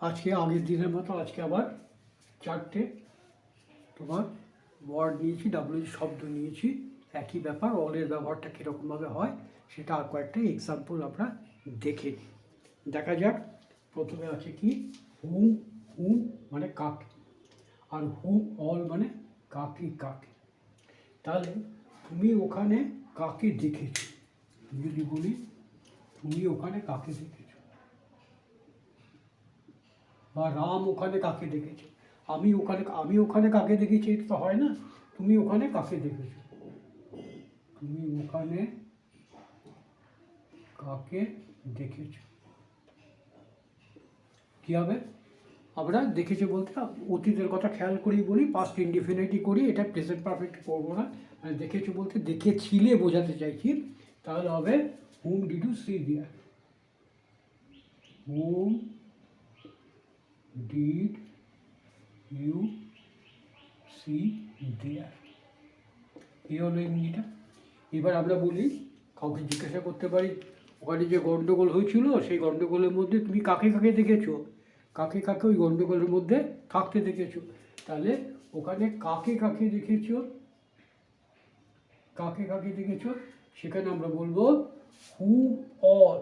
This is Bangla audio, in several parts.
আজকে আগের দিনের মতো আজকে আবার চারটে তোমার ওয়ার্ড নিয়েছি, ডাব্লিউজি শব্দ নিয়েছি। একই ব্যাপার, অলের ব্যবহারটা কীরকমভাবে হয় সেটা আর কয়েকটা এক্সাম্পল আমরা দেখে নিই। দেখা যাক। প্রথমে আছে কি, হুম। হুম মানে কাকে, আর হুম অল মানে কাকে কাকে। তাহলে তুমি ওখানে কাকে দেখেছো, যদি বলি তুমি ওখানে কাকে দেখেছো, বা রাম ওখানে কাকে দেখেছে, আমি ওখানে কাকে দেখেছি, এটা তো হয় না। তুমি ওখানে কাকে দেখেছো, তুমি ওখানে কাকে দেখেছো, কী হবে? আমরা দেখেছি বলতে অতীতের কথা খেয়াল করেই বলি, পাস্ট ইনডিফিনিটি করি, এটা প্রেজেন্ট পারফেক্ট করবো না। মানে দেখেছো বলতে দেখেছিলে বোঝাতে চাইছি। তাহলে হবে whom did you see there, whom did you see there, এই হলো ইংরেজিটা। এবার আমরা বলি, কাউকে জিজ্ঞাসা করতে পারি ওখানে যে গণ্ডগোল হয়েছিল সেই গণ্ডগোলের মধ্যে তুমি কাকে কাকে দেখেছো, কাকে কাকে ওই গণ্ডগোলের মধ্যে থাকতে দেখেছো। তাহলে ওখানে কাকে কাকে দেখেছো, কাকে কাকে দেখেছো, সেখানে আমরা বলবো whom all,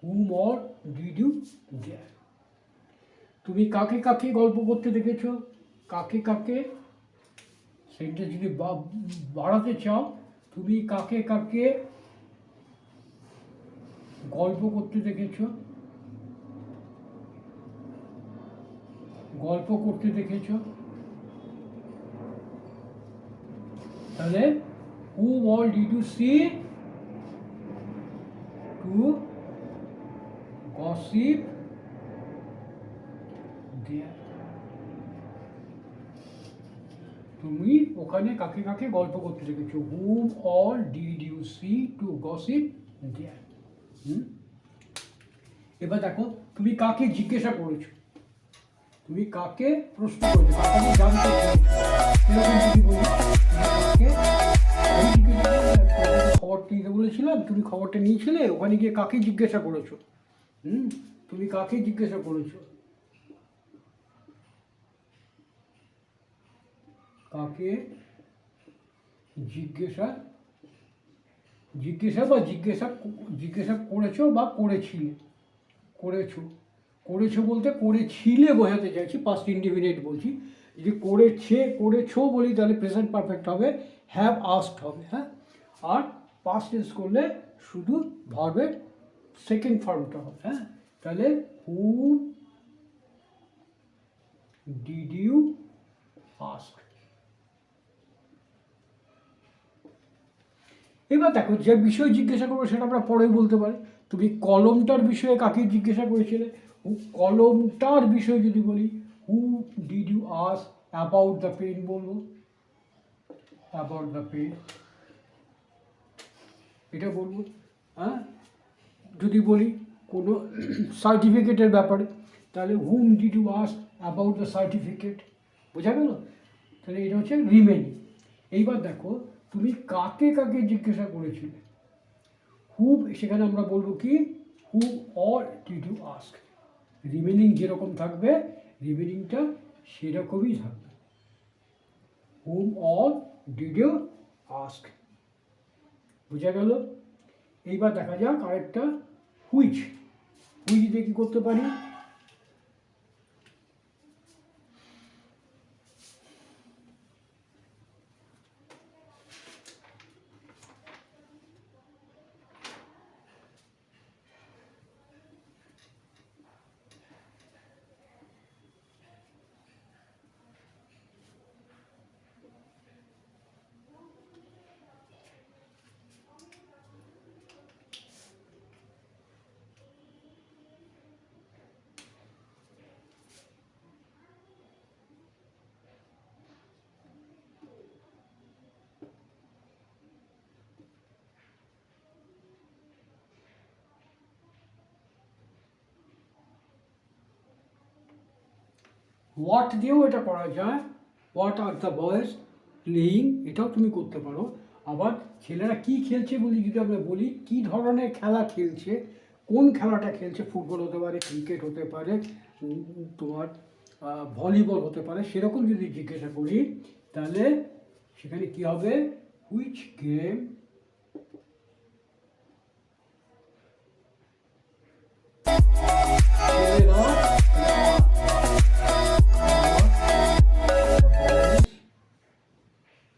whom all did you there. তুমি কাকে কাকে গল্প করতে দেখেছো, কাকে কাকে, সেটা যদি বাড়াতে চাও, তুমি কাকে কাকে গল্প করতে দেখেছো, গল্প করতে দেখেছো। তাহলে whom all did you see to gossip there, তুমি ওখানে কাকে কাকে গল্প করতে দেখেছো, whom all did you see to gossip there। এবার দেখো, তুমি কাকে জিজ্ঞাসা করেছো, তুমি কাকে প্রশ্ন করেছো, কাকে জানতে চেয়েছো। এরকম যদি বলি খবরটি নিতে বলেছিলাম, তুমি খবরটা নিয়েছিলে, ওখানে গিয়ে কাকে জিজ্ঞাসা করেছো, তুমি কাকে জিজ্ঞাসা করেছো, কাকে জিজ্ঞাসা, জিজ্ঞাসা বা জিজ্ঞাসা করেছো বা করেছিলে, করেছো, করেছো বলতে করেছিলে বোঝাতে চাইছি, পাস্ট ইনডিফিনিট বলছি। যদি করেছো বলি তাহলে প্রেজেন্ট পারফেক্ট হবে, হ্যাভ আস্কড হবে, হ্যাঁ। আর পাস্ট টেন্স করলে শুধু ভার্বের সেকেন্ড ফর্মটা হবে, হ্যাঁ। তাহলে হুম ডিড ইউ আস্ক। এবার দেখো, যে বিষয় জিজ্ঞাসা করবো সেটা আমরা পরে বলতে পারি। তুমি কলমটার বিষয়ে কাকে জিজ্ঞাসা করেছিলে, কলমটার বিষয়ে যদি বলি who did you ask about the pen বলবো, অ্যাবাউট দ্য পেন এটা বলবো, হ্যাঁ। যদি বলি কোনো সার্টিফিকেটের ব্যাপারে, তাহলে whom did you ask about the certificate, বোঝা গেল। তাহলে এটা হচ্ছে রিমেনিং। এইবার দেখো, তুমি কাকে কাকে জিজ্ঞাসা করেছিলে, হুম, সেখানে আমরা বলবো কি who all did you ask. Remaining যেরকম থাকবে, রিমেনিংটা সেরকমই থাকবে, whom all did you ask, বোঝা গেল। এইবার দেখা যাক আরেকটা, হুইচ। হুইচ দিয়ে কী করতে পারি, হোয়াট দিয়েও এটা করা যায়, what are the boys playing, এটাও তুমি করতে পারো। আবার ছেলেরা কি খেলছে বলি যদি আমরা বলি, কী ধরনের খেলা খেলছে, কোন খেলাটা খেলছে, ফুটবল হতে পারে, ক্রিকেট হতে পারে, তোমার ভলিবল হতে পারে, সেরকম যদি জিজ্ঞাসা করি তাহলে সেখানে কি হবে, which game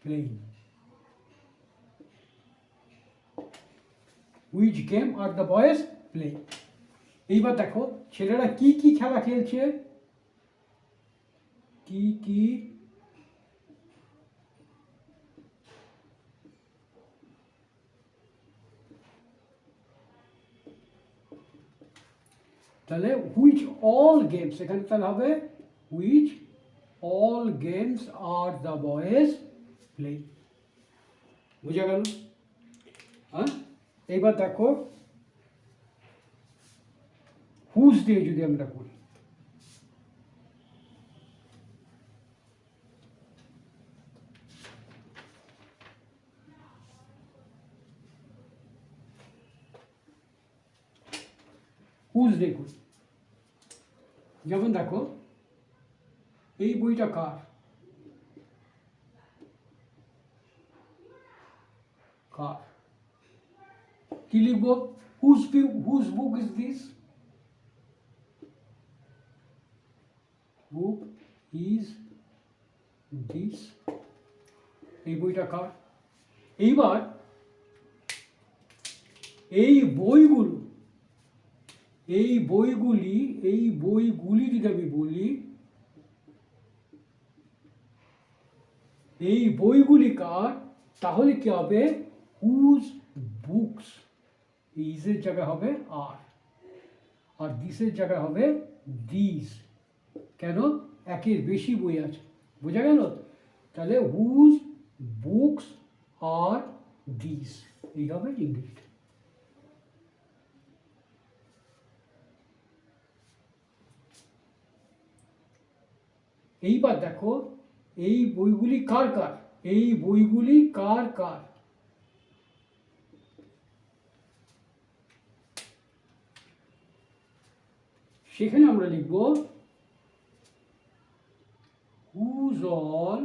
playing. Which game are the boys playing? এইবার দেখো ছেলেরা কি কি খেলা খেলছে, কি কি তাহলে হুইচ অল গেমস, এখানে তাহলে হবে which all games are the boys play. বুঝা গেল? হ্যাঁ, এইবার দেখো হুজ দিয়ে যদি আমরা করি, হুজ দিয়ে করি, যেমন দেখো এই বইটা কার, কার, কি লিখবো, whose book is this, book is this, এই বইটা কার। এইবার এই বইগুলো, এই বইগুলি যদি আমি বলি, এই বইগুলি কার, তাহলে কি হবে, হুজ বুকস, ইজের জায়গায় হবে আর দিসের জায়গায় হবে দিস। কেন, একের বেশি বই আছে। বোঝা গেল? তাহলে হুজ বুকস আর দিস, এই হবে ইংরেজিতে। এইবার দেখো এই বইগুলি কার কার, এই বইগুলি কার কার, সেখানে আমরা লিখব whose all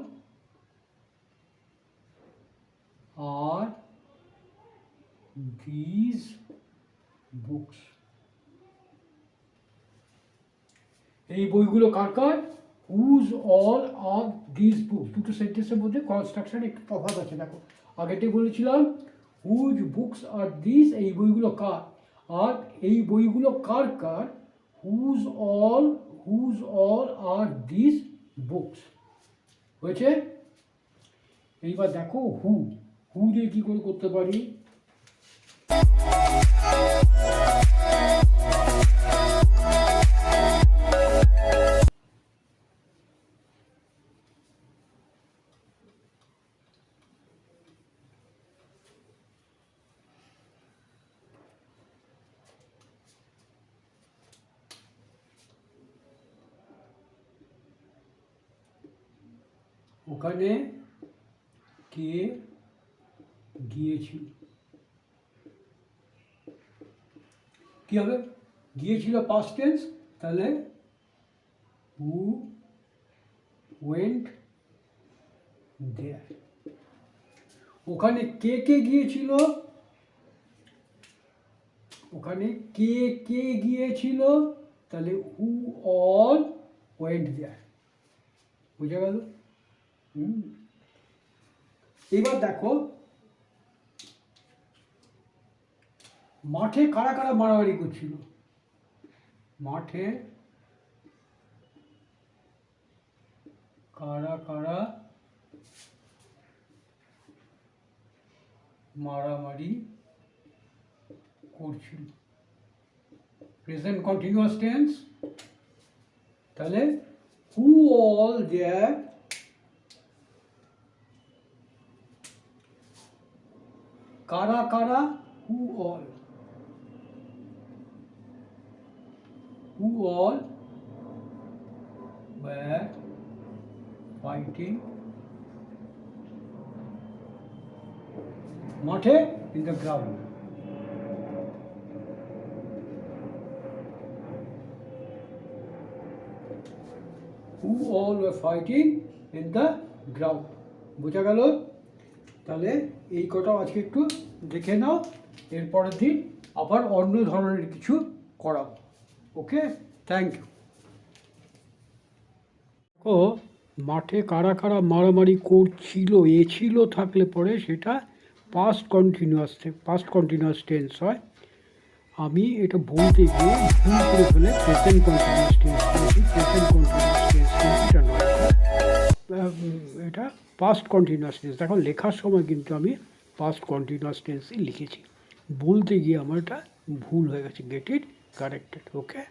are this books, এই বইগুলো কার কার, whose all are this books. দুটো সেন্টেন্সের মধ্যে কনস্ট্রাকশন একটু তফাৎ আছে। দেখো আগেটাই বলেছিলাম হুজ বুকস আর দিস, এই বইগুলো কার, আর এই বইগুলো কার কার, whose all are this books. হয়েছে? এইবার দেখো হু দিয়ে কি করে করতে পারি, ওখানে কে গিয়েছিল, কি হবে, গিয়েছিল পাস্ট টেন্স, তাহলে হু ওয়েন্ট দেয়ার। ওখানে কে কে গিয়েছিল, ওখানে কে কে গিয়েছিল, তাহলে হু অল ওয়েন্ট দেয়ার। বুঝা গেল? এবার দেখো মাঠে কারা কারা মারামারি করছিল, মাঠে কারা কারা মারামারি করছিল, প্রেজেন্ট কন্টিনিউয়াস টেন্স, তাহলে হু অল দেয়ার কারা কারা, who all were fighting মাঠে, in the ground. Who all were fighting in the ground. বোঝা গেল? তাহলে এই কটা আজকে একটু দেখে নাও, এরপরের দিন আবার অন্য ধরনের কিছু করাও। ওকে, থ্যাংক ইউ। ও মাঠে কারা কারা মারামারি করছিল এ ছিল থাকলে পরে সেটা পাস্ট কন্টিনিউয়াস টেন্স হয়। আমি এটা বলতে গিয়ে ভুল করে ফেলে প্রেজেন্ট কন্টিনিউয়াস টেন্স করেছি। প্রেজেন্ট কন্টিনিউয়াস টেন্স কিন্তু এটা নয়, এটা পাস্ট কন্টিনিউয়াস টেন্স। দেখো লেখার সময় কিন্তু আমি পাস্ট কন্টিনিউয়াস টেন্সই লিখেছি, বলতে গিয়ে আমার এটা ভুল হয়ে গেছে। Get it corrected. ওকে।